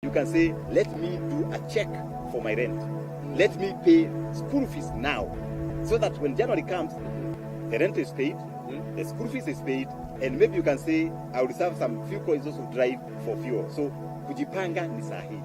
You can say, let me do a check for my rent. Let me pay school fees now. So that when January comes, the rent is paid, the school fees is paid, and maybe you can say, I will reserve some few coins also to drive for fuel. So, kujipanga ni sahi.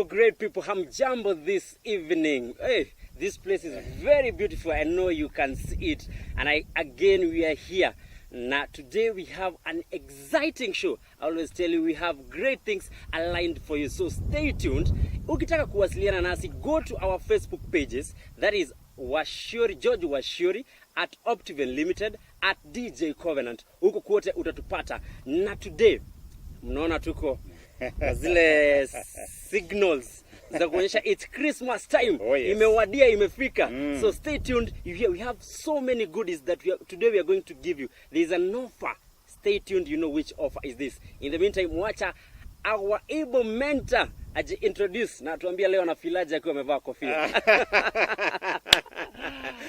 Great people, hamjambo this evening. Hey, this place is very beautiful. I know you can see it. And again, we are here. Now, today we have an exciting show. I always tell you, we have great things aligned for you. So stay tuned. Ukitaka kuwasiliana nasi, go to our Facebook pages. That is Wachiuri, George Wachiuri, at Optiven Limited, at DJ Covenant. Huko kote utatupata. Na today, mnaona tuko zile signals za kuonyesha it's Christmas time. Oh, yes. Imewadia, imefika. So stay tuned. We have so many goodies that today we are going to give you. There is an offer. Stay tuned. You know which offer is this. In the meantime, wacha our able mentor introduce na tuambia leo na filaji akiwa amevaa kofia.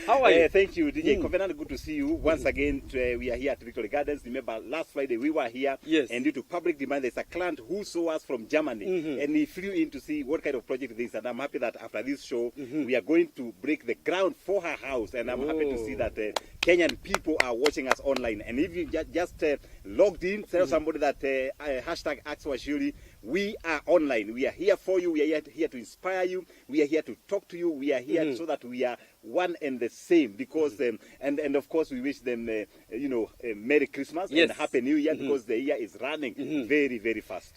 How are you? Thank you, DJ Covenant. Good to see you once again. We are here at Victory Gardens. Remember, last Friday we were here, yes, and due to public demand, there's a client who saw us from Germany, and he flew in to see what kind of project this is. And I'm happy that after this show, we are going to break the ground for her house. And I'm happy to see that Kenyan people are watching us online. And if you just logged in, tell somebody that hashtag Ask Wachiuri. We are online. We are here for you. We are here to inspire you. We are here to talk to you. We are here so that we are one and the same. Because and of course we wish them Merry Christmas, yes, and Happy New Year, because the year is running very, very fast.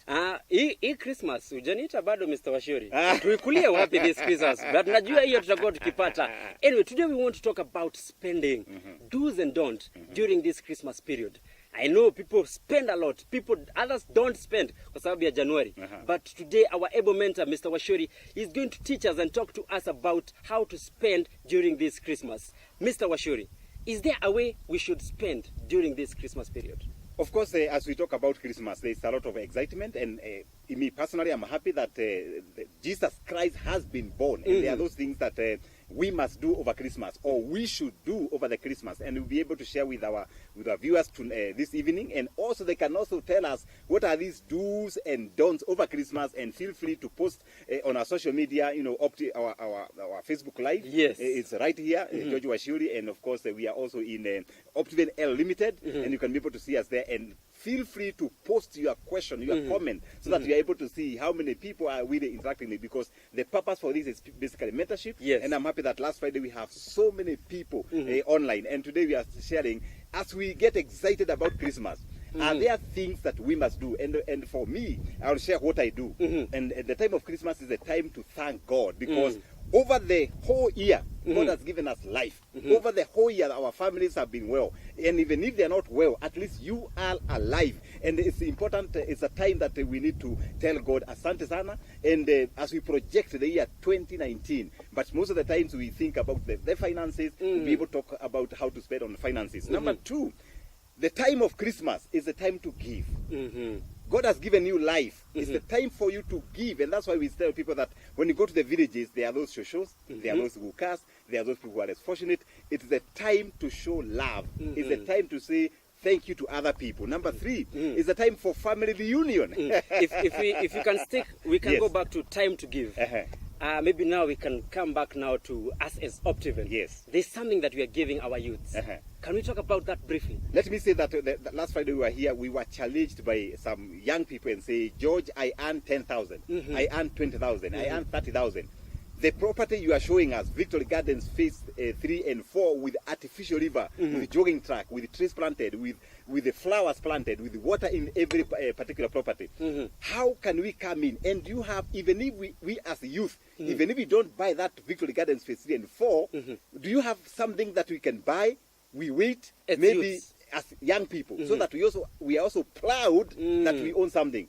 Hii Christmas hujaniita bado Mr. Wachiuri. Tuikulie wapi this Christmas? But najua hiyo tutakuwa tukipata. Anyway, today we want to talk about spending, do's and don'ts during this Christmas period. I know people spend a lot. Others don't spend kwa sababu ya January. But today our able mentor, Mr. Wachiuri, is going to teach us and talk to us about how to spend during this Christmas. Mr. Wachiuri, is there a way we should spend during this Christmas period? Of course, as we talk about Christmas, there's a lot of excitement, and me personally, I'm happy that Jesus Christ has been born, and there are those things that we must do over Christmas, or we should do over the Christmas, and we'll be able to share with our viewers this evening, and also they can also tell us what are these do's and don'ts over Christmas, and feel free to post on our social media, up to our Facebook Live. Yes, it's right here, George Wachiuri, and of course we are also in Optiven L Limited, and you can be able to see us there. And feel free to post your question, your comment, so that we are able to see how many people are really interacting with it, because the purpose for this is basically mentorship. Yes. And I'm happy that last Friday we have so many people online, and today we are sharing, as we get excited about Christmas, are there things that we must do? And for me, I'll share what I do. And the time of Christmas is the time to thank God, because over the whole year, God has given us life. Over the whole year, our families have been well. And even if they're not well, at least you are alive. And it's important, it's a time that we need to tell God, Asante sana. And as we project the year 2019, but most of the times we think about the finances, we'll be able to talk about how to spend on finances. Number two, the time of Christmas is the time to give. God has given you life. It's the time for you to give. And that's why we tell people that when you go to the villages, there are those shoshos, there are those who cast, there are those people who are less fortunate. It's the time to show love. It's the time to say thank you to other people. Number three is the time for family reunion. If you can stick, we can go back to time to give. Maybe now we can come back now to us as Optiven. Yes. There's something that we are giving our youths. Can we talk about that briefly? Let me say that last Friday we were here, we were challenged by some young people and say, George, I earn 10,000. I earn 20,000. I earn 30,000. The property you are showing us, Victory Gardens Phase 3 and 4, with artificial river, with jogging track, with trees planted, with the flowers planted, with water in every particular property. How can we come in? And you have, even if we as youth, even if we don't buy that Victory Gardens Phase 3 and 4, do you have something that we can buy? We wait, it's maybe youths, as young people, so that we are also proud that we own something.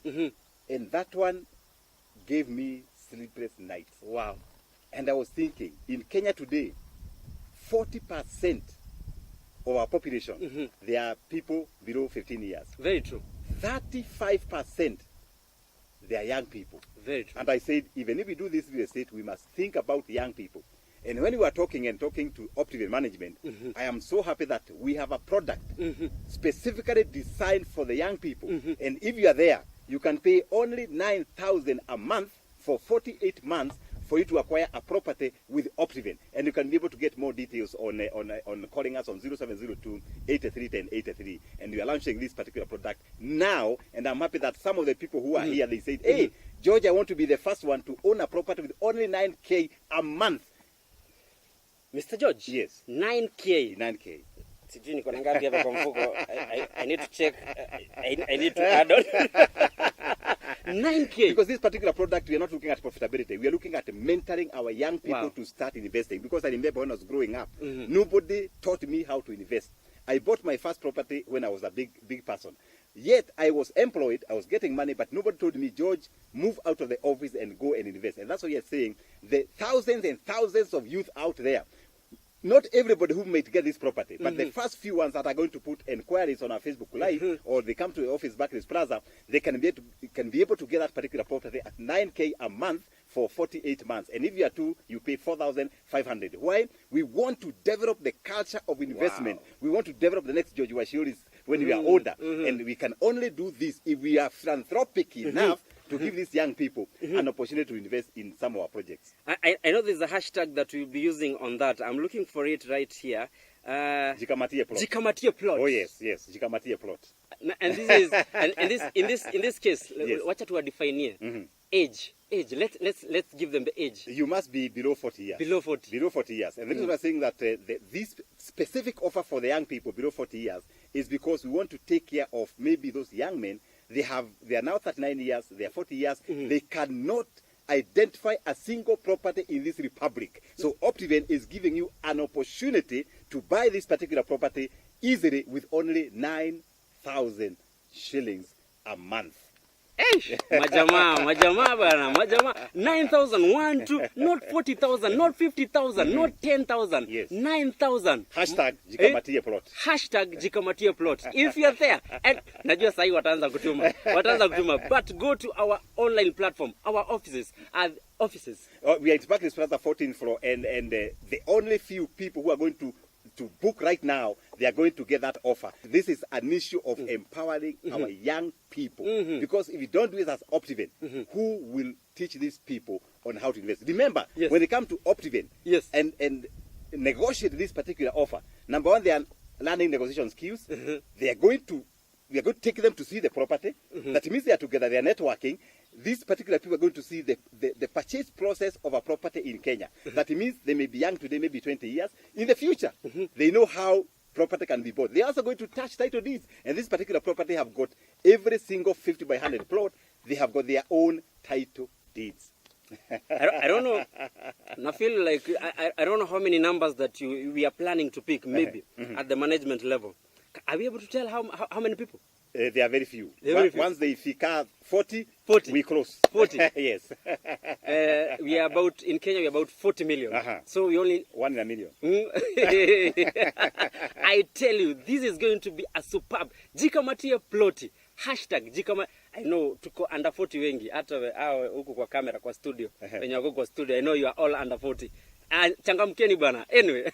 And that one gave me sleepless nights. Wow. And I was thinking, in Kenya today, 40% of our population, they are people below 15 years. Very true. 35%, they are young people. Very true. And I said, even if we do this real estate, we must think about young people. And when we were talking to Optiven management, I am so happy that we have a product specifically designed for the young people. And if you are there, you can pay only 9,000 a month for 48 months for you to acquire a property with Optiven. And you can be able to get more details on calling us on 0702 8310 83. And we are launching this particular product now. And I'm happy that some of the people who are here, they said, hey, George, I want to be the first one to own a property with only 9K a month. Mr. George? Yes. 9K. 9K. Sijui niko na ngapi hapa kwa mfuko. I need to check. I need to add on. 9K. Because this particular product, we are not looking at profitability. We are looking at mentoring our young people to start investing. Because I remember when I was growing up, nobody taught me how to invest. I bought my first property when I was a big person. Yet I was employed, I was getting money, but nobody told me, George, move out of the office and go and invest. And that's what you're saying. The thousands and thousands of youth out there, not everybody who might get this property, but the first few ones that are going to put inquiries on our Facebook Live, or they come to the office back in this plaza, they can be able to get that particular property at 9K a month for 48 months. And if you are two, you pay 4,500. Why? We want to develop the culture of investment. We want to develop the next George Wachiuri when we are older. And we can only do this if we are philanthropic enough to give these young people an opportunity to invest in some of our projects. I know there's a hashtag that we'll be using on that. I'm looking for it right here. Jikamatie plot. Jikamatie plot. Oh yes, Jikamatie plot. And this is in this case, wacha tu define here. Age. Let's give them the age. You must be below 40 years. Below 40. Below 40 years. And the reason we're saying that this specific offer for the young people below 40 years is because we want to take care of maybe those young men. They are now 39 years, they are 40 years, they cannot identify a single property in this republic. So Optiven is giving you an opportunity to buy this particular property easily with only 9,000 shillings a month. Majama bana, majama. 9,000, 1, 2, not 40,000, not 50,000, not 10,000, yes. 9,000. Hashtag Jikamatie plot. Hashtag Jikamatie plot. If you're there, and najua sahi wataanza kutuma, but go to our online platform, our offices. We are in Sparkling Plaza 14th floor, and the only few people who are going to book right now, they are going to get that offer. This is an issue of empowering our young people. Because if you don't do it as Optiven, who will teach these people on how to invest? Remember, when they come to Optiven and negotiate this particular offer, number one, they are learning negotiation skills. We are going to take them to see the property. That means they are together, they are networking. These particular people are going to see the purchase process of a property in Kenya. That means they may be young today, maybe 20 years. In the future, they know how property can be bought. They are also going to touch title deeds. And this particular property have got every single 50 by 100 plot. They have got their own title deeds. I don't know. I feel like I don't know how many numbers that we are planning to pick, maybe, at the management level. Are we able to tell how many people? They are very few. Once they figure 40, we close. 40? Yes. We are about, in Kenya, we are about 40 million. So we only... 1 in a million. I tell you, this is going to be a superb. Jikamatie ploti. Hashtag Jikama. I know, tuko under 40 wengi. Hata huku kwa kamera, kwa studio. Wenye wako kwa studio, I know you are all under 40. Changamkeni bana. Anyway,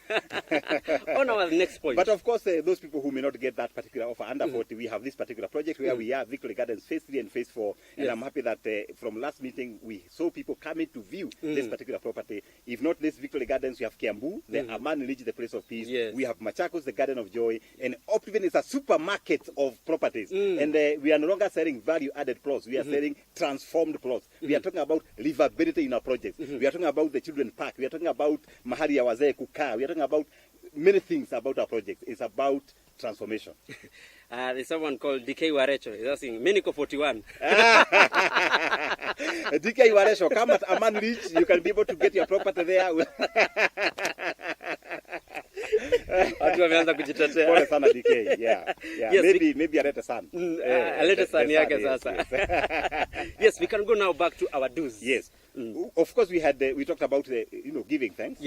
on our next point. But of course, those people who may not get that particular offer under 40, we have this particular project where we are Victory Gardens Phase 3 and Phase 4. And I'm happy that from last meeting, we saw people coming to view this particular property. If not this Victory Gardens, we have Kiambu, the Aman Ridge, the Place of Peace. We have Machakos, the Garden of Joy. And Optiven is a supermarket of properties. And we are no longer selling value-added plots. We are selling transformed plots. We are talking about livability in our projects. We are talking about the children park. We are talking about mahali ya wazee kukaa. We are talking about many things about our project. It's about transformation. There's someone called DK Warecho. He's asking, Miniko 41. DK Warecho, come at Aman Ridge. You can be able to get your property there. Watu wameanza kujitetea. Pole sana DK. Yeah. Yes, maybe alete son. Alete son yake sasa. Yes, we can go now back to our do's. Yes. Of course, we talked about giving thanks.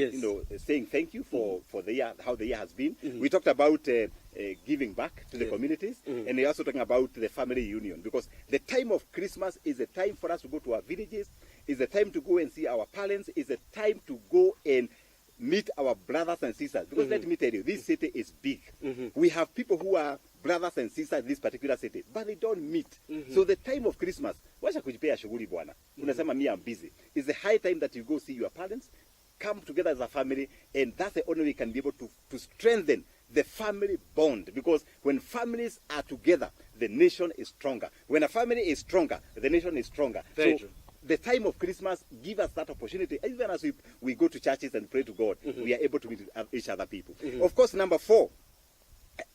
Saying thank you for the year, how the year has been. We talked about giving back to the communities, and we're also talking about the family union, because the time of Christmas is a time for us to go to our villages, is a time to go and see our parents, is a time to go and meet our brothers and sisters. Because let me tell you, this city is big. We have people who are brothers and sisters in this particular city, but they don't meet. So the time of Christmas, wacha kujipea shughuli bwana. Unasema me I'm busy. It's the high time that you go see your parents, come together as a family, and that's the only way we can be able to strengthen the family bond. Because when families are together, the nation is stronger. When a family is stronger, the nation is stronger. Very true. The time of Christmas give us that opportunity. Even as we go to churches and pray to God, we are able to meet each other people. Of course, number 4,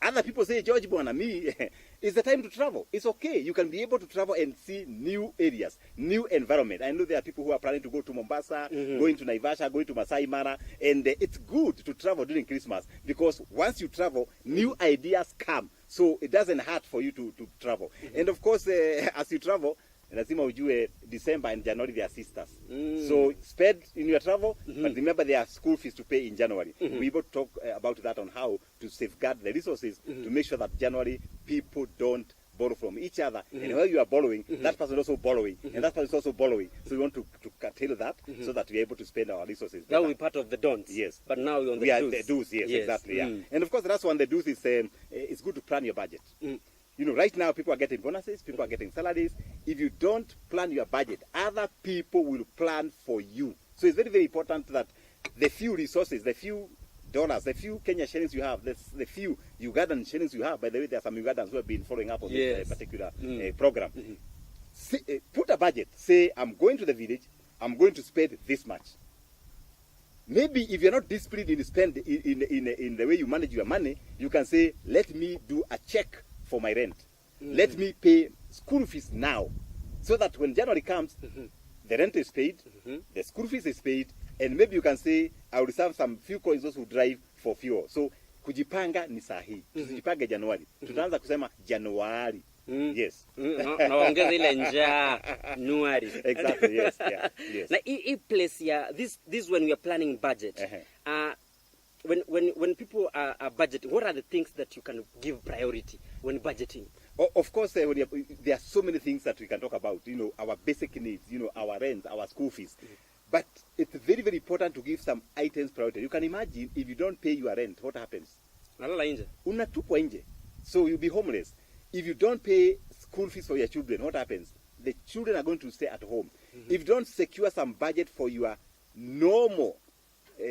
other people say, George Bwana, me, it's the time to travel. It's okay. You can be able to travel and see new areas, new environment. I know there are people who are planning to go to Mombasa, going to Naivasha, going to Masai Mara, and it's good to travel during Christmas, because once you travel, new ideas come. So it doesn't hurt for you to travel. And of course, as you travel, lazima ujue December and January they are sisters. So spend in your travel, but remember there are school fees to pay in January. We will talk about that on how to safeguard the resources to make sure that January people don't borrow from each other. And while you are borrowing, that person is also borrowing, and that person is also borrowing. So we want to curtail that so that we are able to spend our resources better. That will be part of the don'ts. Yes. But now we're on the we do's. are the do's, yes. Exactly. Yeah. And of course, the last one, the do's is it's good to plan your budget. You know, right now people are getting bonuses, people are getting salaries. If you don't plan your budget, other people will plan for you. So it's very, very important that the few resources, the few dollars, the few Kenya shillings you have, the few Ugandan shillings you have. By the way, there are some Ugandans who have been following up on this particular program. Put a budget. Say, I'm going to the village, I'm going to spend this much. Maybe if you're not disciplined in in the way you manage your money, you can say, let me do a check for my rent. Let me pay school fees now, so that when January comes, the rent is paid, the school fees is paid, and maybe you can say, I will reserve some few coins those who drive for fuel. So kujipanga ni sahi. Tusijipange Januari. Tutaanza kusema Januari. Yes. Naongeza ile njaa Januari. Exactly. Yes. Yeah. Yes. Like a place here. This when we are planning budget. When people are budgeting, what are the things that you can give priority when budgeting? Of course, there are so many things that we can talk about. You know, our basic needs. You know, our rent, our school fees. But it's very, very important to give some items priority. You can imagine if you don't pay your rent, what happens? Nalala nje. Unatupwa nje. So you'll be homeless. If you don't pay school fees for your children, what happens? The children are going to stay at home. If you don't secure some budget for your normal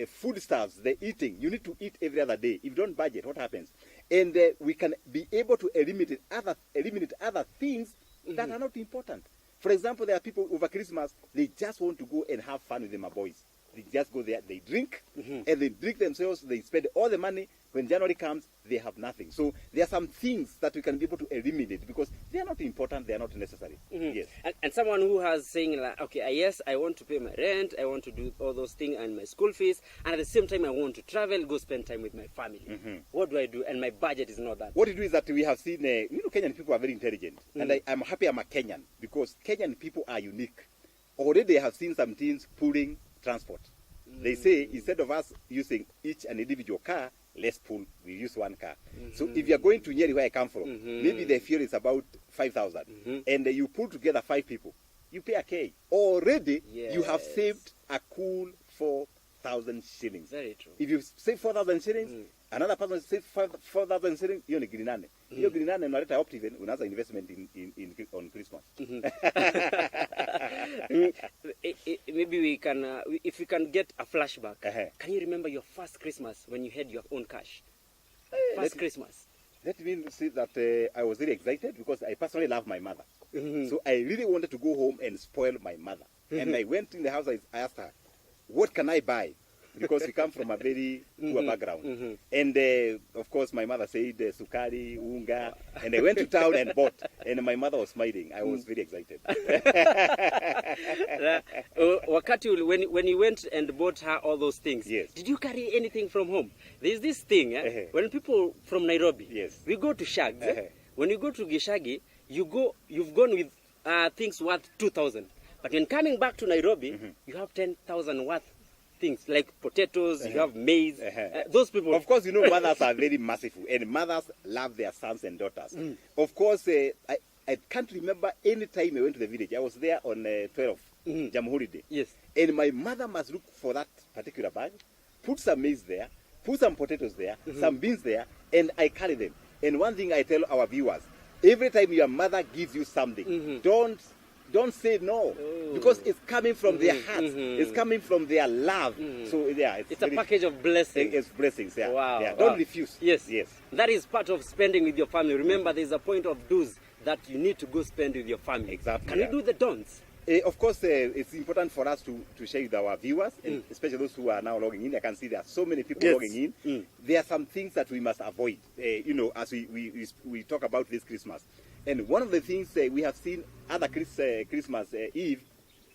foodstuffs, the eating, you need to eat every other day. If you don't budget, what happens? And we can be able to eliminate other things that are not important. For example, there are people over Christmas, they just want to go and have fun with my boys. They just go there, they drink, and they drink themselves, they spend all the money. When January comes, they have nothing. So there are some things that we can be able to eliminate because they are not important, they are not necessary. Yes. And someone who has saying, like, okay, yes, I want to pay my rent, I want to do all those things and my school fees, and at the same time I want to travel, go spend time with my family. What do I do? And my budget is not that. What we do is that we have seen, Kenyan people are very intelligent. And I'm happy I'm a Kenyan because Kenyan people are unique. Already I have seen some teams pulling transport. They say instead of us using each an individual car, let's pool, we use one car. So if you're going to Nyeri where I come from, maybe the fuel is about 5,000 and you pull together 5 people, you pay a K. Already you have saved a cool 4,000 shillings. Very true. If you save 4,000 shillings, another person saves 4,000 shillings, hiyo ni grinane. Hiyo grinane unaleta Optiven, unaanza investment on Christmas. Maybe we can, if we can get a flashback. Can you remember your first Christmas when you had your own cash? First Christmas. Let me say that I was really excited because I personally love my mother. So I really wanted to go home and spoil my mother. And I went in the house, I asked her, what can I buy? Because we come from a very poor background. And of course my mother said sukari, unga, and I went to town and bought, and my mother was smiling. I was very excited. Wakati, when you went and bought her all those things, did you carry anything from home? There's this thing, when people from Nairobi, we go to Shags, when you go to Gishagi, you've gone with things worth 2,000. But when coming back to Nairobi, you have 10,000 worth things like potatoes, you have maize. Those people. Of course, you know, mothers are very merciful, and mothers love their sons and daughters. Of course, I can't remember any time I went to the village. I was there on 12th, Jam holiday. Yes. And my mother must look for that particular bag, put some maize there, put some potatoes there, some beans there, and I carry them. And one thing I tell our viewers, every time your mother gives you something, don't say no, because it's coming from their hearts. It's coming from their love. So yeah, it's a package of blessings. It's blessings. Yeah. Wow. Yeah. Don't refuse. Yes. Yes. That is part of spending with your family. Remember, there's a point of do's that you need to go spend with your family. Exactly. Can you do the don'ts? Of course, it's important for us to share with our viewers, and especially those who are now logging in. I can see there are so many people logging in. There are some things that we must avoid, you know, as we talk about this Christmas. And one of the things we have seen other Christmas Eve,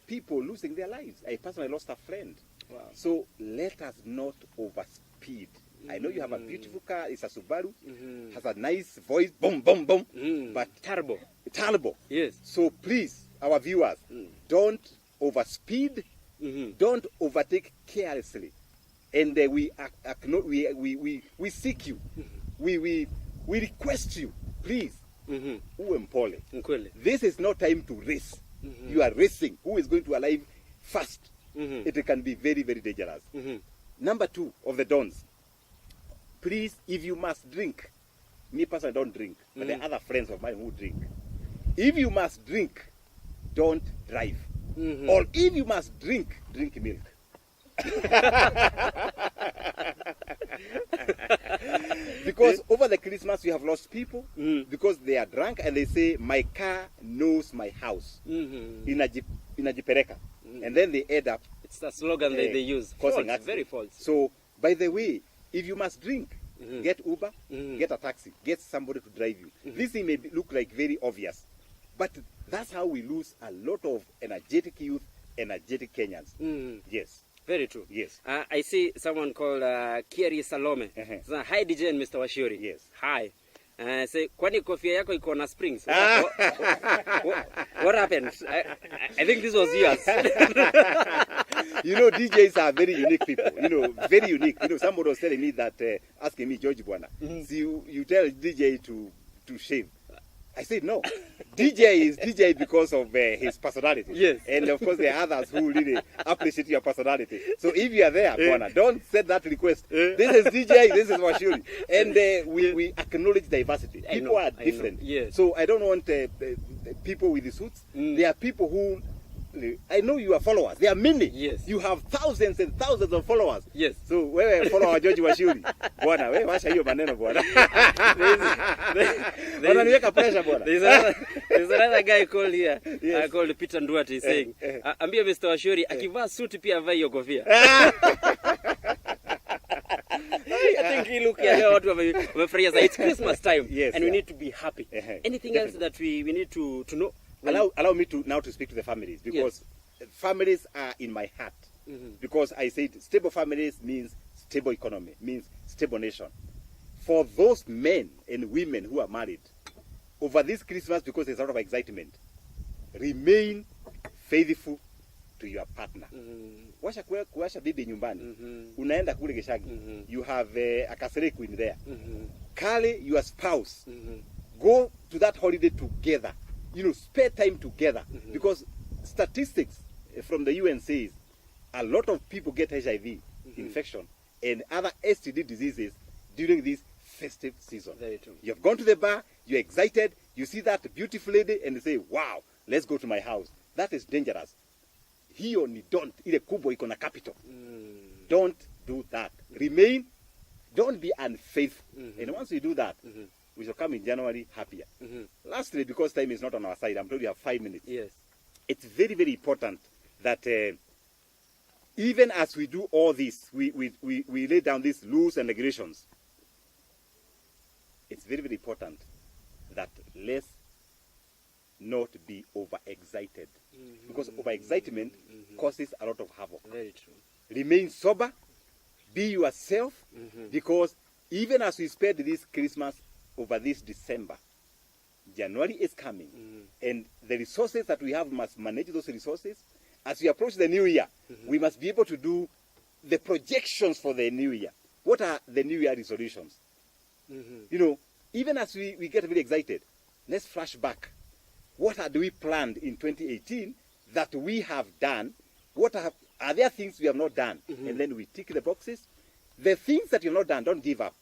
people losing their lives. I personally lost a friend. Wow. So let us not overspeed. I know you have a beautiful car. It's a Subaru. Has a nice voice. Boom, boom, boom. But Terrible. terrible. Yes. So please, our viewers, don't overspeed. Don't overtake carelessly. And we seek you. We request you, please. Uwe mpole. This is no time to race. You are racing. Who is going to arrive first? It can be very, very dangerous. Number 2 of the don'ts. Please, if you must drink, me personally don't drink, but there are other friends of mine who drink. If you must drink, don't drive. Or if you must drink, drink milk. Because over the Christmas we have lost people because they are drunk and they say, my car knows my house. Inajipereka. And then they end up. It's a slogan that they use. Causing False, very false. So, by the way, if you must drink, get Uber, get a taxi, get somebody to drive you. This thing may look like very obvious, but that's how we lose a lot of energetic youth, energetic Kenyans. Yes. Very true. Yes. I see someone called Kieri Salome. So, hi DJ and Mr. Wachiuri. Yes. Hi. Say, kwani kofia yako iko na springs? What happened? I think this was yours. You know, DJs are very unique people. You know, very unique. You know, somebody was telling me that, asking me, George Bwana, so you tell DJ to shave. I said, no. DJ is DJ because of his personality. Yes. And of course, there are others who really appreciate your personality. So if you are there, Bwana, don't set that request. This is DJ, this is Wachiuri. And we acknowledge diversity. People are different. Yes. So I don't want people with the suits. There are people who, I know you are followers. There are many. Yes. You have thousands and thousands of followers. Yes. So wewe follower George Wachiuri. Bwana, wewe washa hiyo maneno bwana. Unaniweka pressure bwana. There's another guy called here, called Peter Nduati. He's saying, ambia Mr. Wachiuri, akivaa suit pia avae hiyo kofia. I think he look at what we're it's Christmas time, and we need to be happy. Anything else that we need to know? Allow me to now to speak to the families, because families are in my heart. Because I said stable families means stable economy, means stable nation. For those men and women who are married, over this Christmas, because there's a lot of excitement, remain faithful to your partner. Kuwasha bibi nyumbani, unaenda kule Geshagi, you have a kasere queen there. Carry your spouse, go to that holiday together. You know, spare time together, because statistics from the UN says a lot of people get HIV infection and other STD diseases during this festive season. Very true. You have gone to the bar, you're excited, you see that beautiful lady and you say, wow, let's go to my house. That is dangerous. Hiyo ni don't. Ile kubwa iko na capital. Don't do that. Remain, don't be unfaithful. And once you do that, we shall come in January happier. Lastly, because time is not on our side, I'm told you have 5 minutes. Yes. It's very, very important that even as we do all this, we lay down these rules and regulations. It's very, very important that let's not be overexcited. Because overexcitement causes a lot of havoc. Very true. Remain sober, be yourself, because even as we spend this Christmas over this December, January is coming, and the resources that we have must manage those resources. As we approach the new year, we must be able to do the projections for the new year. What are the new year resolutions? You know, even as we get very excited, let's flash back. What had we planned in 2018 that we have done? What are there things we have not done? And then we tick the boxes. The things that you have not done, don't give up.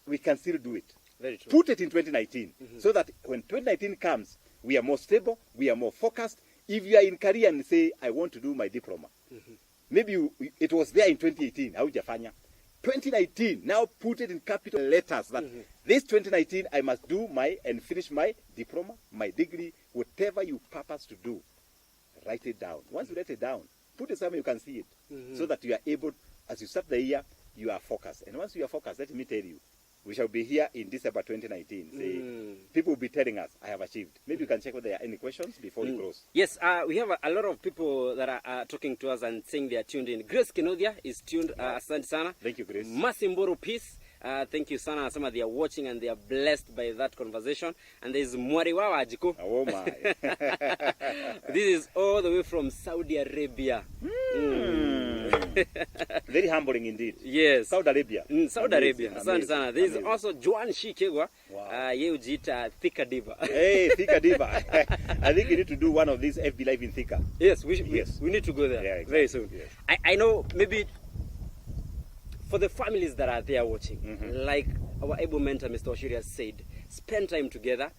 We can still do it. Very true. Put it in 2019 so that when 2019 comes, we are more stable, we are more focused. If you are in career and say, I want to do my diploma, maybe it was there in 2018, haujafanya. 2019, now put it in capital letters that this 2019, I must do and finish my diploma, my degree, whatever you purpose to do. Write it down. Once you write it down, put it somewhere you can see it so that you are able, as you start the year, you are focused. And once you are focused, let me tell you, we shall be here in December 2019. People will be telling us, I have achieved. Maybe you can check whether there are any questions before we close. Yes, we have a lot of people that are talking to us and saying they are tuned in. Grace Kenodia is tuned. Asante sana. Thank you, Grace. Masimboro Peace. Thank you sana. Some of they are watching and they are blessed by that conversation. And there is Mwariwawa Ajiko. Oh my. This is all the way from Saudi Arabia. Very humbling indeed. Yes. Saudi Arabia. Saudi Arabia. Asante sana. There is Amazing. also Joan Shikegwa. Wow. Yeye ujiita Thika Diva. Hey, Thika Diva. I think you need to do one of these FB Live in Thika. Yes, we need to go there very soon. Yes. I know maybe for the families that are there watching, like our able mentor, Mr. Wachiuri, has said, spend time together.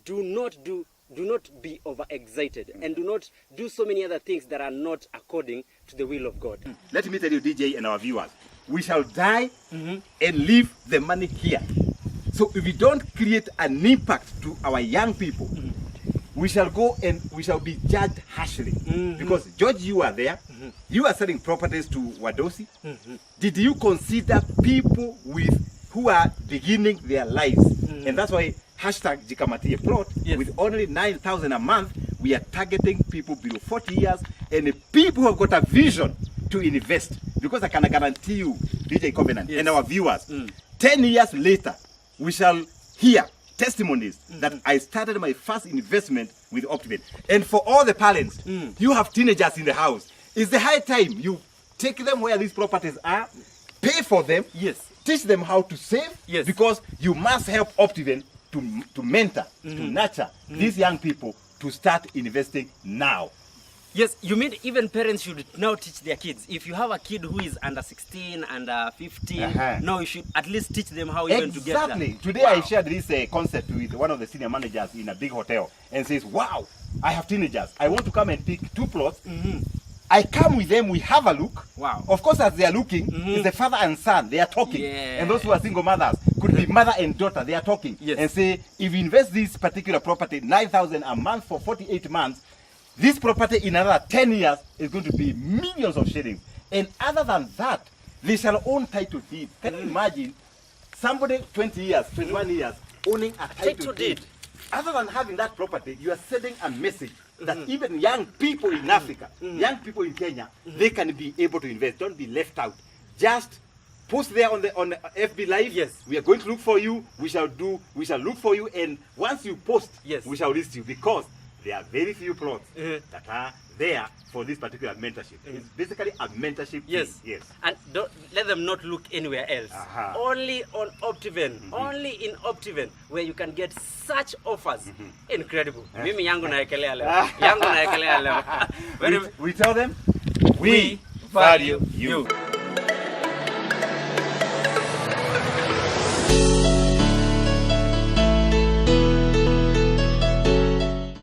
Do not be overexcited and do not do so many other things that are not according to the will of God. Let me tell you, DJ and our viewers, we shall die and leave the money here. So if we don't create an impact to our young people, we shall go and we shall be judged harshly. Because George, you are there. You are selling properties to Wadosi. Did you consider people who are beginning their lives? And that's why hashtag Jikamatie plot, with only 9,000 a month, we are targeting people below 40 years and the people who have got a vision to invest. Because I can guarantee you, DJ Covenant and our viewers, 10 years later, we shall hear testimonies that I started my first investment with Optimate. And for all the parents, you have teenagers in the house. It's the high time you take them where these properties are, pay for them, teach them how to save, because you must help Optimate to mentor, to nurture these young people to start investing now. Yes, you mean even parents should now teach their kids. If you have a kid who is under 16, under 15, now you should at least teach them how even to get that. Exactly. Today I shared this concept with one of the senior managers in a big hotel and says, wow, I have teenagers. I want to come and pick 2 plots. I come with them, we have a look. Wow. Of course, as they are looking, it's the father and son, they are talking. And those who are single mothers, could be mother and daughter, they are talking. And say, if you invest this particular property, 9,000 a month for 48 months, this property in another 10 years is going to be millions of shillings. And other than that, they shall own title deed. Can you imagine somebody 20 years, 21 years, owning a title deed? Other than having that property, you are sending a message that even young people in Africa, young people in Kenya, they can be able to invest. Don't be left out. Just post there on the FB Live. We are going to look for you. We shall look for you, and once you post, we shall list you, because there are very few plots that are there for this particular mentorship. It's basically a mentorship. Yes. And don't let them not look anywhere else. Only on Optiven. Only in Optiven where you can get such offers. Incredible. Mimi yangu naekelea leo. Yangu naekelea leo. We tell them, we value you.